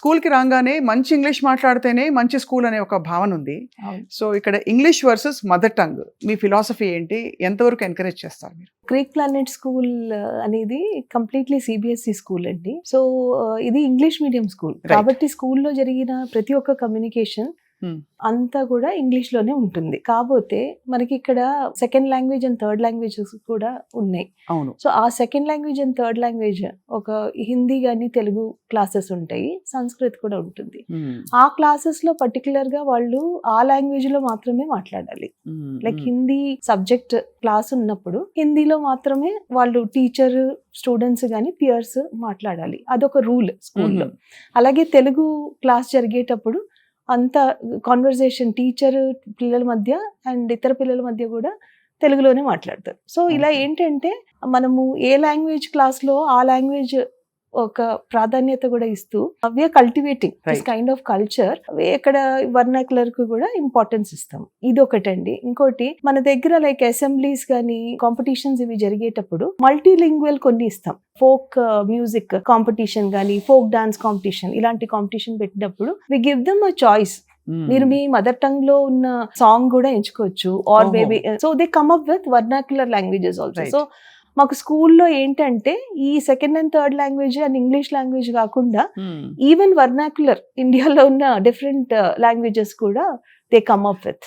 స్కూల్కి రాగానే మంచి ఇంగ్లీష్ మాట్లాడితేనే మంచి స్కూల్ అనే ఒక భావన ఉంది. సో ఇక్కడ ఇంగ్లీష్ వర్సెస్ మదర్ టంగ్ మీ ఫిలాసఫీ ఏంటి, ఎంతవరకు ఎంకరేజ్ చేస్తారు మీరు? క్రీక్ ప్లానెట్ స్కూల్ అనేది కంప్లీట్లీ సిబిఎస్ఈ స్కూల్ అండి. సో ఇది ఇంగ్లీష్ మీడియం స్కూల్ కాబట్టి స్కూల్లో జరిగిన ప్రతి ఒక్క కమ్యూనికేషన్ అంతా కూడా ఇంగ్లీష్ లోనే ఉంటుంది. కాకపోతే మనకి ఇక్కడ second language and third languages కూడా ఉన్నాయి. సో ఆ second language and third language ఒక హిందీ గానీ తెలుగు క్లాసెస్ ఉంటాయి, సంస్కృత్ కూడా ఉంటుంది. ఆ క్లాసెస్ లో పర్టికులర్ గా వాళ్ళు ఆ లాంగ్వేజ్ లో మాత్రమే మాట్లాడాలి. లైక్ హిందీ సబ్జెక్ట్ క్లాస్ ఉన్నప్పుడు హిందీలో మాత్రమే వాళ్ళు టీచర్ స్టూడెంట్స్ గానీ పియర్స్ మాట్లాడాలి. అదొక రూల్ స్కూల్లో. అలాగే తెలుగు క్లాస్ జరిగేటప్పుడు అంత కాన్వర్సేషన్ టీచర్ పిల్లల మధ్య అండ్ ఇతర పిల్లల మధ్య కూడా తెలుగులోనే మాట్లాడతారు. సో ఇలా ఏంటంటే మనము ఏ లాంగ్వేజ్ క్లాస్ లో ఆ లాంగ్వేజ్ ఒక ప్రాధాన్యత కూడా ఇస్తూ we are cultivating this kind of culture. ఇక్కడ వర్నాక్యులర్ కు కూడా ఇంపార్టెన్స్ ఇస్తాం. ఇది ఒకటండి. ఇంకోటి మన దగ్గర లైక్ అసెంబ్లీస్ కానీ కాంపిటీషన్స్ ఇవి జరిగేటప్పుడు మల్టీలింగ్వల్ కొన్ని ఇస్తాం. ఫోక్ మ్యూజిక్ కాంపిటీషన్ కానీ ఫోక్ డాన్స్ కాంపిటీషన్ ఇలాంటి కాంపిటీషన్ పెట్టినప్పుడు we give them a choice. మీరు మీ మదర్ టంగ్ లో ఉన్న సాంగ్ కూడా ఎంచుకోవచ్చు ఆర్ బేబీ. So they come up with vernacular languages also. So మాకు స్కూల్లో ఏంటంటే ఈ second and third language and English language కాకుండా ఈవెన్ వర్నాక్యులర్ ఇండియాలో ఉన్న డిఫరెంట్ లాంగ్వేజెస్ కూడా దే కమ్ అప్ విత్.